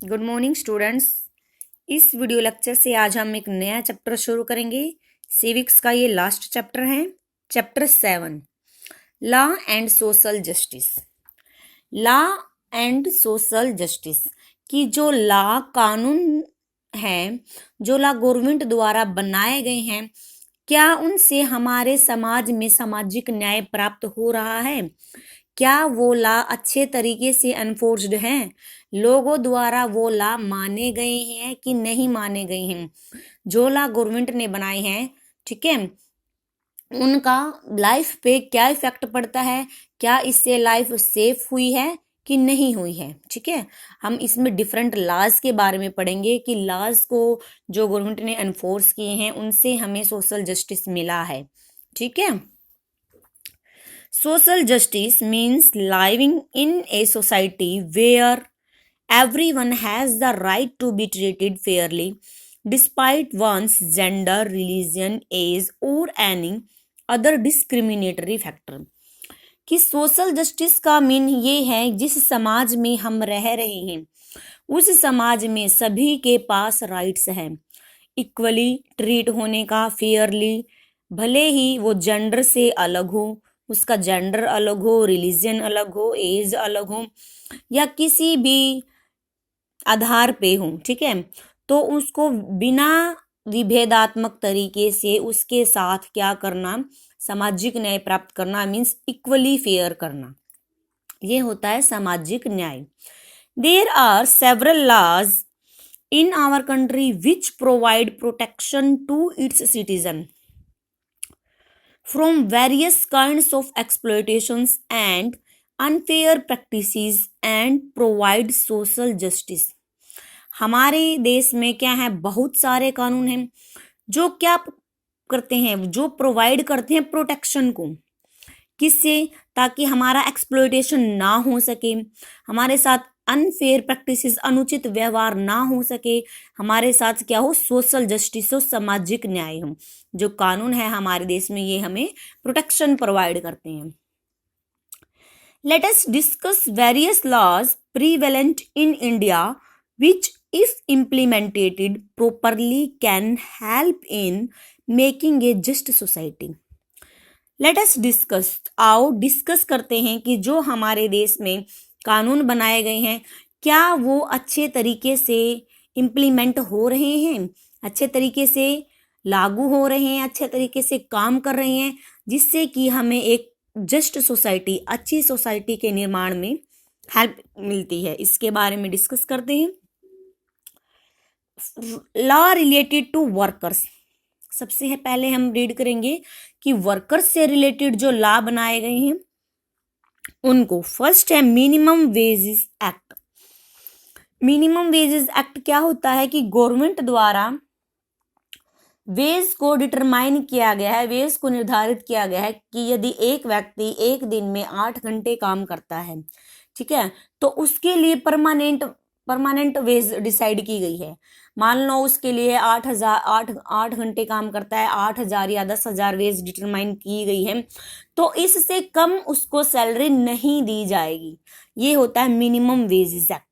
Good morning students. इस video lecture से आज हम एक नया चैप्टर शुरू करेंगे। सिविक्स का ये लास्ट चैप्टर है, chapter 7, law and social justice. Law and social justice की जो लॉ कानून हैं, जो लॉ गवर्नमेंट द्वारा बनाए गए हैं, क्या उनसे हमारे समाज में सामाजिक न्याय प्राप्त हो रहा है? क्या वो लॉ अच्छे तरीके से एनफोर्स्ड हैं? लोगों द्वारा वो लॉ माने गए हैं कि नहीं माने गए हैं? जो लॉ गवर्नमेंट ने बनाए हैं, ठीक है, उनका लाइफ पे क्या इफेक्ट पड़ता है? क्या इससे लाइफ सेफ हुई है कि नहीं हुई है? ठीक है, हम इसमें डिफरेंट लॉज के बारे में पढ़ेंगे कि लॉज को जो गवर्नमेंट ने एनफोर्स किए हैं उनसे हमें सोशल जस्टिस मिला है। ठीक है, social justice means living in a society where everyone has the right to be treated fairly despite one's gender, religion, age or any other discriminatory factor। कि सोशल जस्टिस का मीन ये है जिस समाज में हम रह रहे हैं उस समाज में सभी के पास राइट्स हैं इक्वली ट्रीट होने का, फेयरली, भले ही वो जेंडर से अलग हो, उसका जेंडर अलग हो, रिलीजन अलग हो, एज अलग हो या किसी भी आधार पे हो, ठीक है, तो उसको बिना विभेदात्मक तरीके से उसके साथ क्या करना, सामाजिक न्याय प्राप्त करना, मीन्स इक्वली फेयर करना, ये होता है सामाजिक न्याय। There are several laws in our country which provide protection to its citizen from various kinds of exploitations and unfair practices and provide social justice। हमारे देश में क्या है, बहुत सारे कानून हैं जो क्या करते हैं, जो प्रोवाइड करते हैं प्रोटेक्शन को, किससे? ताकि हमारा एक्सप्लॉयटेशन ना हो सके, हमारे साथ अनफेयर प्रैक्टिसेस, अनुचित व्यवहार ना हो सके, हमारे साथ क्या हो, सोशल जस्टिस हो, सामाजिक न्याय हो। जो कानून है हमारे देश में ये हमें प्रोटेक्शन प्रोवाइड करते हैं। Let us discuss various laws prevalent in India which if implemented properly can help in making a just society. Let us discuss, आओ डिस्कस करते हैं कि जो हमारे देश में कानून बनाए गए हैं क्या वो अच्छे तरीके से इम्प्लीमेंट हो रहे हैं, अच्छे तरीके से लागू हो रहे हैं, अच्छे तरीके से काम कर रहे हैं, जिससे कि हमें एक जस्ट सोसाइटी, अच्छी सोसाइटी के निर्माण में हेल्प मिलती है। इसके बारे में डिस्कस करते हैं। लॉ रिलेटेड टू वर्कर्स, सबसे पहले हम रीड करेंगे कि वर्कर्स से रिलेटेड जो लॉ बनाए गए हैं उनको। फर्स्ट है minimum wages act. Minimum wages act क्या होता है कि गवर्नमेंट द्वारा वेज को डिटरमाइन किया गया है, वेज को निर्धारित किया गया है कि यदि एक व्यक्ति एक दिन में 8 घंटे काम करता है, ठीक है, तो उसके लिए परमानेंट वेज डिसाइड की गई है। मान लो उसके लिए 8 घंटे काम करता है, 8,000 या 10,000 वेज डिटरमाइन की गई है, तो इससे कम उसको सैलरी नहीं दी जाएगी। ये होता है minimum wages act.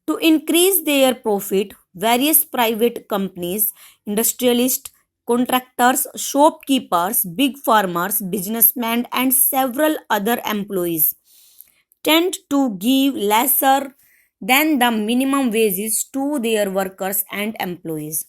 To increase their profit, various private companies, industrialist, contractors, shopkeepers, big farmers, businessmen and several other employees tend to give lesser than the minimum wages to their workers and employees।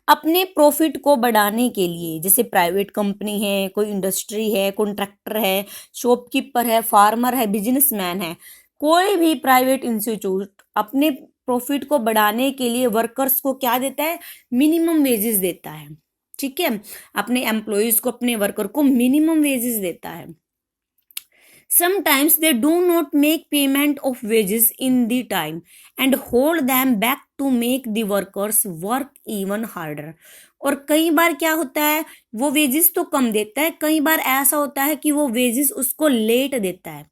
अपने profit को बढ़ाने के लिए, जैसे private company है, कोई industry है, contractor है, शॉपकीपर है, फार्मर है, बिजनेसमैन है, कोई भी प्राइवेट इंस्टीट्यूट अपने प्रॉफिट को बढ़ाने के लिए वर्कर्स को क्या देता है, मिनिमम वेजेस देता है। ठीक है, अपने एम्प्लॉयज को, अपने वर्कर को मिनिमम वेजेस देता है। Sometimes they do not make payment of wages in the time and hold them back to make the workers work even harder। और कई बार क्या होता है, वो वेजेस तो कम देता है, कई बार ऐसा होता है कि वो वेजेस उसको लेट देता है,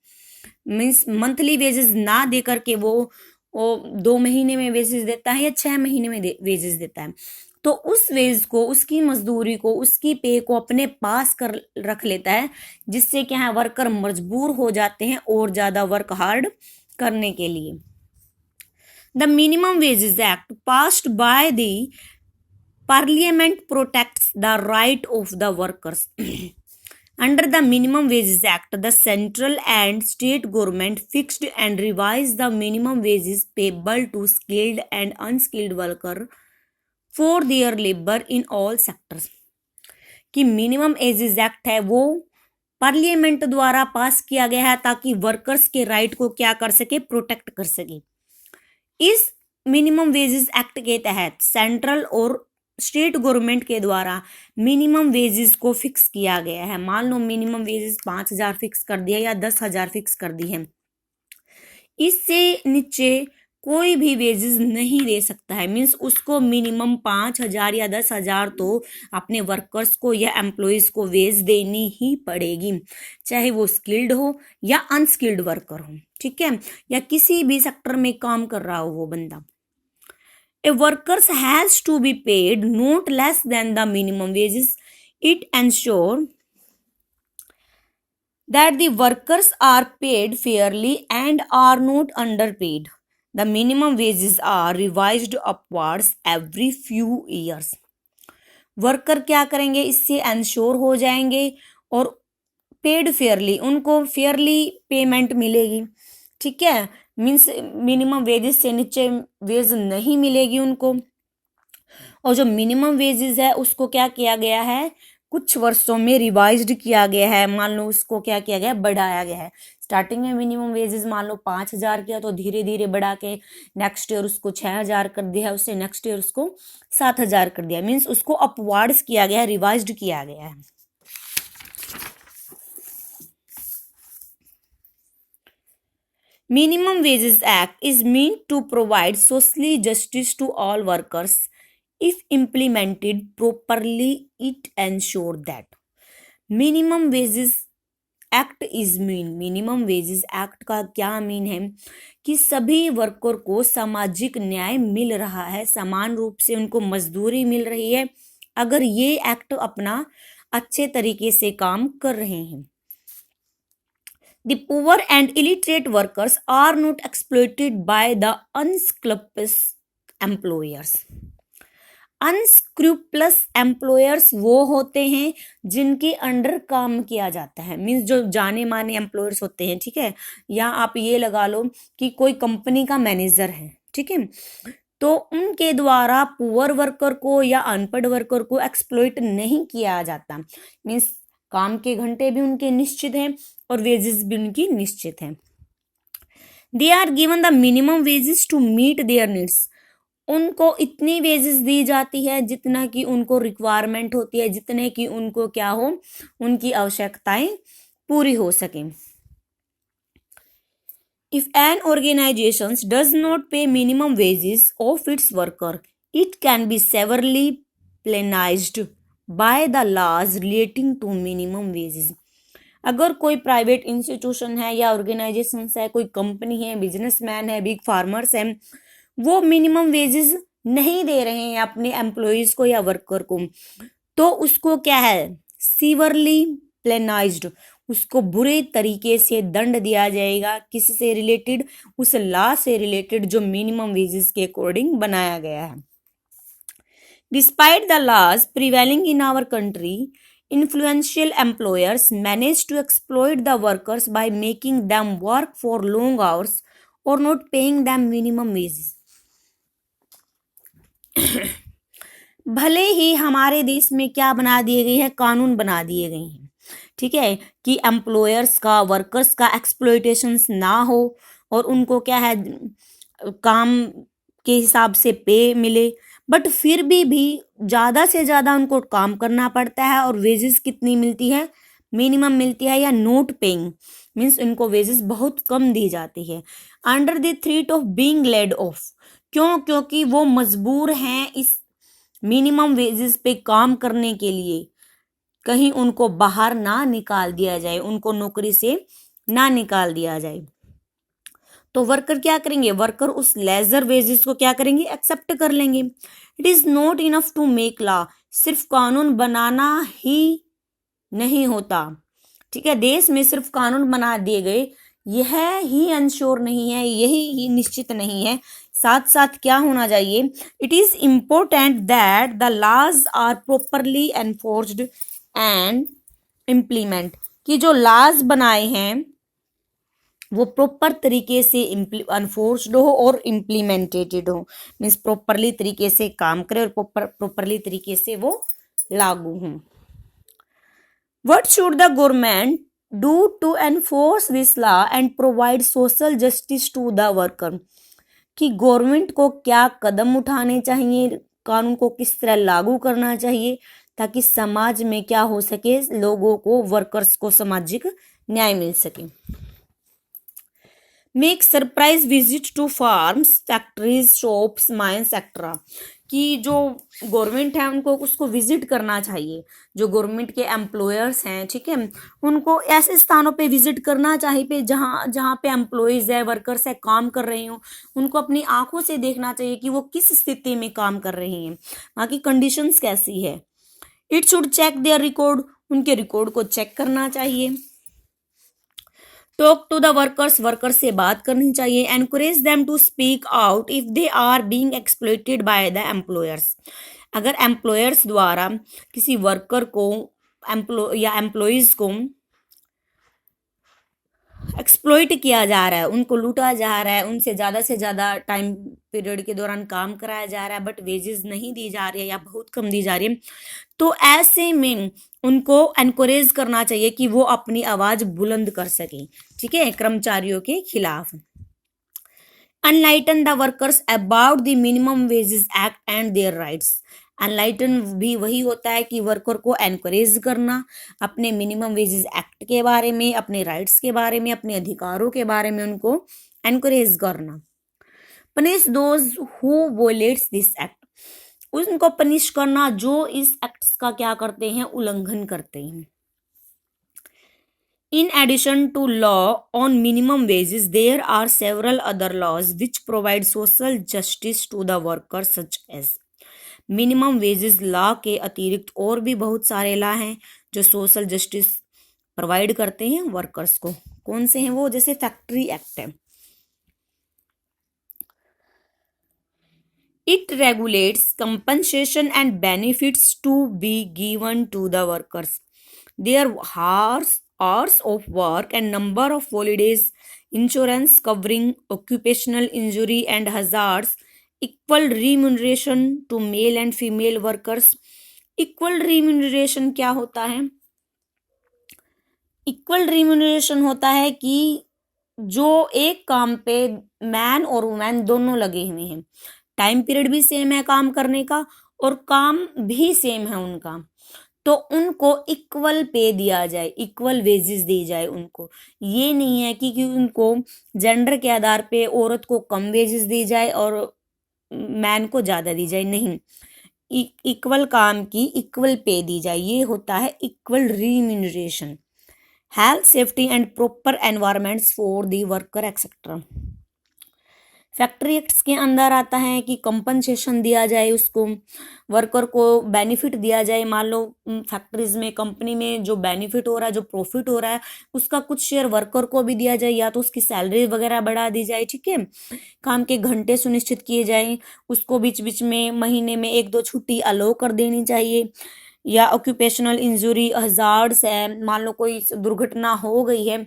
मीन्स मंथली वेजेस ना दे करके वो 2 महीने में वेजेस देता है या 6 महीने में वेजेस देता है, तो उस वेज को, उसकी मजदूरी को, उसकी पे को अपने पास कर रख लेता है, जिससे क्या है, वर्कर मजबूर हो जाते हैं और ज्यादा वर्क हार्ड करने के लिए। The minimum wages act passed by the parliament protects the right of the workers. Under the Minimum Wages Act, the central and state government fixed and revised the minimum wages payable to skilled and unskilled workers for their labor in all sectors. कि minimum wages act है वो parliament द्वारा पास किया गया है ताकि workers के right को क्या कर सके, प्रोटेक्ट कर सके. इस मिनिमम वेजेस एक्ट के तहत सेंट्रल और स्टेट गवर्नमेंट के द्वारा मिनिमम वेजेस को फिक्स किया गया है. मान लो मिनिमम वेजेस 5,000 फिक्स कर दिया या 10,000 फिक्स कर दी है. इससे नीचे कोई भी वेजेस नहीं दे सकता है. मीन्स उसको मिनिमम 5,000 या 10,000 तो अपने वर्कर्स को या एम्प्लॉयज को वेज देनी ही पड़ेगी, चाहे वो स्किल्ड हो या अनस्किल्ड वर्कर हो. ठीक है, या किसी भी सेक्टर में काम कर रहा हो वो बंदा. A worker has to be paid not less than the minimum wages. It ensures that the workers are paid fairly and are not underpaid. The minimum wages are revised upwards every few years. Worker क्या करेंगे, इससे ensure हो जाएंगे और paid Fairlie, उनको Fairlie payment मिलेगी. ठीक है, मीन्स मिनिमम वेजेस से नीचे वेज नहीं मिलेगी उनको. और जो मिनिमम वेजेस है उसको क्या किया गया है, कुछ वर्षों में रिवाइज्ड किया गया है. मान लो उसको क्या किया गया, बढ़ाया गया है. स्टार्टिंग में मिनिमम वेजेस मान लो 5,000 किया, तो धीरे धीरे बढ़ा के नेक्स्ट ईयर उसको 6,000 कर दिया, उससे नेक्स्ट ईयर उसको 7,000 कर दिया. मीन्स उसको अपवार्ड्स किया गया है, रिवाइज्ड किया गया है. Minimum Wages Act is meant to provide social justice to all workers. If implemented properly, it ensures that. Minimum Wages Act is mean. Minimum Wages Act का क्या मीन है कि सभी वर्कर को सामाजिक न्याय मिल रहा है, समान रूप से उनको मजदूरी मिल रही है अगर ये एक्ट अपना अच्छे तरीके से काम कर रहे हैं. The poor and illiterate workers are not exploited by the unscrupulous employers. Unscrupulous employers वो होते हैं जिनके अंडर काम किया जाता है. मीन्स जो जाने माने एम्प्लॉयर्स होते हैं. ठीक है, या आप ये लगा लो कि कोई कंपनी का मैनेजर है. ठीक है, तो उनके द्वारा पुअर वर्कर को या अनपढ़ वर्कर को एक्सप्लॉइट नहीं किया जाता. मीन्स काम के घंटे भी उनके निश्चित हैं और वेजेस भी उनकी निश्चित हैं. They are given the minimum wages to meet their needs. उनको इतनी वेजेस दी जाती है जितना कि उनको रिक्वायरमेंट होती है, जितने कि उनको क्या हो, उनकी आवश्यकताएं पूरी हो सके. If an organization does not pay minimum wages of its worker, it can be severely penalized by the laws relating to minimum wages. अगर कोई प्राइवेट इंस्टीट्यूशन है या ऑर्गेनाइजेशन है, कोई कंपनी है, बिजनेसमैन है, बिग फार्मर्स हैं, वो मिनिमम वेजेस नहीं दे रहे हैं अपने एम्प्लॉयज को या वर्कर को, तो उसको क्या है, सीवरली पेनलाइज्ड, उसको बुरे तरीके से दंड दिया जाएगा. किससे रिलेटेड, उस लॉ से रिलेटेड जो मिनिमम वेजेस के अकॉर्डिंग बनाया गया है. Despite the laws prevailing in our country, influential employers manage to exploit the workers by making them work for long hours or not paying them minimum wages. भले ही हमारे देश में क्या बना दिए गए हैं, कानून बना दिए गए हैं. ठीक है, कि एम्प्लॉयर्स का वर्कर्स का एक्सप्लॉइटेशन ना हो और उनको क्या है, काम के हिसाब से पे मिले. बट फिर भी ज़्यादा से ज़्यादा उनको काम करना पड़ता है और वेजेस कितनी मिलती है, मिनिमम मिलती है या नोट पेइंग. मीन्स उनको वेजेस बहुत कम दी जाती है. Under the threat of being laid off. क्यों? क्योंकि वो मजबूर हैं इस मिनिमम वेजेस पे काम करने के लिए, कहीं उनको बाहर ना निकाल दिया जाए, उनको नौकरी से ना निकाल दिया जाए. तो वर्कर क्या करेंगे, वर्कर उस लेजर वेजेस को क्या करेंगे, एक्सेप्ट कर लेंगे. It is not enough to make law. सिर्फ कानून बनाना ही नहीं होता. ठीक है, देश में सिर्फ कानून बना दिए गए यह ही अनश्योर नहीं है, यही ही निश्चित नहीं है। साथ साथ क्या होना चाहिए, it is important that the laws are properly enforced and implement, कि जो लॉज बनाए हैं वो प्रॉपर तरीके से अनफोर्स्ड हो और इम्प्लीमेंटेड हो, मीन्स प्रॉपरली तरीके से काम करे और प्रॉपरली तरीके से वो लागू हो। What should the government do to enforce this law and provide social justice to the worker? कि गवर्नमेंट को क्या कदम उठाने चाहिए, कानून को किस तरह लागू करना चाहिए ताकि समाज में क्या हो सके, लोगों को, वर्कर्स को सामाजिक न्याय मिल सके। Make surprise visit to farms, factories, shops, mines extra, कि जो गवर्नमेंट है उनको उसको विजिट करना चाहिए, जो गवर्नमेंट के एम्प्लॉयर्स हैं, ठीक है, उनको ऐसे स्थानों पे विजिट करना चाहिए जहाँ जहाँ पे एम्प्लॉयज है, वर्कर्स है, काम कर रहे हो, उनको अपनी आंखों से देखना चाहिए कि वो किस स्थिति में काम कर रहे हैं, वहाँ की कंडीशंस कैसी है। It should check their record, उनके रिकॉर्ड को चेक करना चाहिए। Talk to the workers, workers से बात करनी चाहिए। Encourage them to speak out if they are being exploited by the employers, अगर एम्प्लॉयर्स द्वारा किसी वर्कर को एम्प्लॉयज को एक्सप्लॉइट किया जा रहा है, उनको लूटा जा रहा है, उनसे से ज़्यादा टाइम पीरियड के दौरान काम कराया जा रहा है बट वेजेस नहीं दी जा रही है या बहुत कम दी जा रही है, तो ऐसे में उनको एनकरेज करना चाहिए कि वो अपनी आवाज़ बुलंद कर सके, ठीक है, कर्मचारियों के खिलाफ। Enlighten the workers about the minimum wages act and their rights, enlighten भी वही होता है कि वर्कर को एनकरेज करना, अपने मिनिमम वेजेस एक्ट के बारे में, अपने राइट्स के बारे में, अपने अधिकारों के बारे में उनको एनकरेज करना। Punish those who violates this act, उनको पनिश करना जो इस एक्ट्स का क्या करते हैं, उल्लंघन करते हैं। In addition to law on minimum wages, there are several other laws which provide social justice to the workers such as, minimum wages law के अतिरिक्त और भी बहुत सारे लॉ हैं जो सोशल जस्टिस प्रोवाइड करते हैं वर्कर्स को। कौन से हैं वो, जैसे फैक्ट्री एक्ट है, it regulates compensation and benefits to be given to the workers, their hours of work and number of holidays, insurance covering occupational injury and hazards, equal remuneration to male and female workers। Equal remuneration क्या होता है, equal remuneration होता है कि जो एक काम पे मैन और वुमेन दोनों लगे हुए हैं, टाइम पीरियड भी सेम है काम करने का और काम भी सेम है उनका, तो उनको इक्वल पे दिया जाए, इक्वल वेजेस दी जाए उनको। ये नहीं है कि उनको जेंडर के आधार पे औरत को कम वेजेस दी जाए और मैन को ज़्यादा दी जाए, नहीं, इक्वल काम की इक्वल पे दी जाए, ये होता है equal remuneration. Health, safety and proper environments for the worker etcetera, factory acts के अंदर आता है कि कंपनसेशन दिया जाए, उसको वर्कर को बेनिफिट दिया जाए। मान लो फैक्ट्रीज में, कंपनी में जो बेनिफिट हो रहा है, जो प्रॉफिट हो रहा है, उसका कुछ शेयर वर्कर को भी दिया जाए, या तो उसकी सैलरी वगैरह बढ़ा दी जाए, ठीक है, काम के घंटे सुनिश्चित किए जाए, उसको बीच बीच में महीने में 1-2 छुट्टी अलो कर देनी चाहिए, या ऑक्यूपेशनल इंजरी हजार्ड्स है, मान लो कोई दुर्घटना हो गई है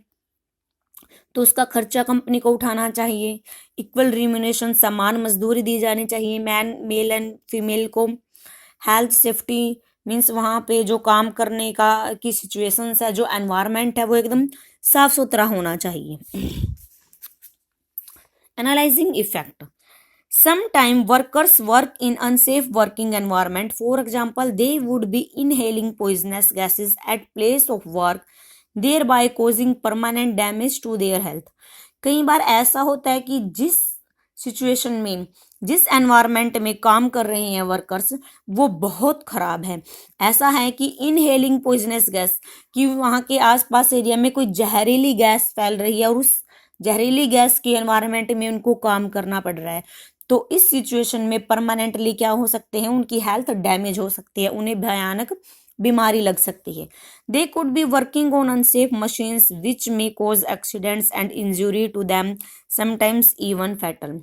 तो उसका खर्चा कंपनी को उठाना चाहिए। इक्वल रिम्यूनरेशन, समान मजदूरी दी जानी चाहिए मेल एंड फीमेल को। हेल्थ सेफ्टी मीन्स वहाँ पे जो काम करने का की सिचुएशंस है, जो एनवायरनमेंट है वो एकदम साफ सुथरा होना चाहिए। Analysing effect, Sometimes workers work in unsafe working environment. For example, they would be inhaling poisonous gases at place of work, thereby causing permanent damage to their health. कई बार ऐसा होता है कि जिस सिचुएशन में, जिस एनवायरनमेंट में काम कर रहे हैं वर्कर्स, वो बहुत खराब है। ऐसा है कि इनहेलिंग पॉइजनस गैस, कि वहाँ के आसपास एरिया में कोई जहरीली गैस फैल रही है और उस जहरीली गैस के एनवायरनमेंट में उनको काम करना पड़ रहा है, तो इस सिचुएशन में परमानेंटली क्या हो सकते हैं, उनकी हेल्थ डैमेज हो सकती है, उन्हें भयानक बीमारी लग सकती है। They could be working on unsafe machines which may cause accidents and injury to them, sometimes even fatal.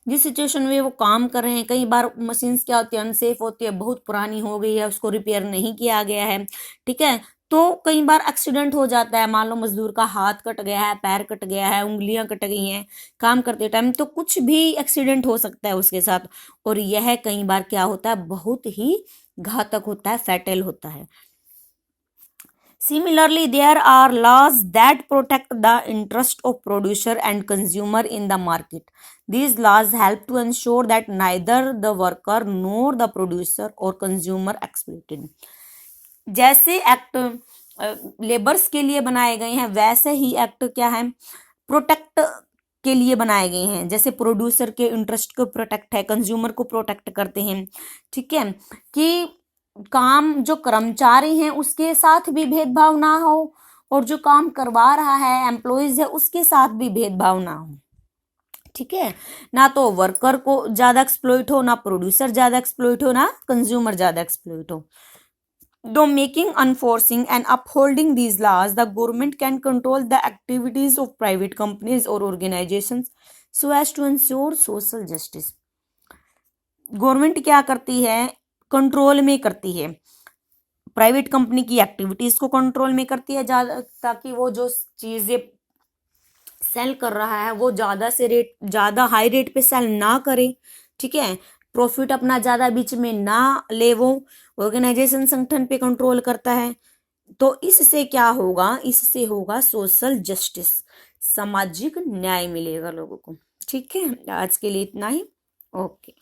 जिस सिचुएशन में वो काम कर रहे हैं, कई बार मशीन्स क्या होती है, अनसेफ होती है, बहुत पुरानी हो गई है, उसको रिपेयर नहीं किया गया है, ठीक है, तो कई बार एक्सीडेंट हो जाता है। मान लो मजदूर का हाथ कट गया है, पैर कट गया है, उंगलियां कट गई हैं काम करते टाइम, तो कुछ भी एक्सीडेंट हो सकता है उसके साथ, और यह कई बार क्या होता है, बहुत ही घातक होता है, फैटल होता है। Similarly, there are laws that protect the interest of producer and consumer in the market. These laws help to ensure that neither the worker nor the producer or consumer exploited. जैसे act labours के लिए बनाए गए हैं, वैसे ही act क्या है, protect के लिए बनाए गए हैं। जैसे प्रोड्यूसर के इंटरेस्ट को प्रोटेक्ट है, कंज्यूमर को प्रोटेक्ट करते हैं, ठीक है, कि काम जो कर्मचारी हैं उसके साथ भी भेदभाव ना हो, और जो काम करवा रहा है एम्प्लॉयज है उसके साथ भी भेदभाव ना हो, ठीक है, ना तो वर्कर को ज्यादा एक्सप्लॉइट हो, ना प्रोड्यूसर ज्यादा एक्सप्लॉइट हो, ना कंज्यूमर ज्यादा एक्सप्लॉइट हो। Though making, enforcing and upholding these laws, the government can control the activities of private companies or organizations so as to ensure social justice. Government क्या करती है, कंट्रोल में करती है, प्राइवेट कंपनी की एक्टिविटीज को कंट्रोल में करती है, ताकि वो जो चीजें सेल कर रहा है वो ज्यादा हाई रेट पे सेल ना करे, ठीक है, प्रॉफिट अपना ज्यादा बीच में ना ले, वो ऑर्गेनाइजेशन संगठन पे कंट्रोल करता है। तो इससे क्या होगा, इससे होगा सोशल जस्टिस, सामाजिक न्याय मिलेगा लोगों को। ठीक है, आज के लिए इतना ही। ओके।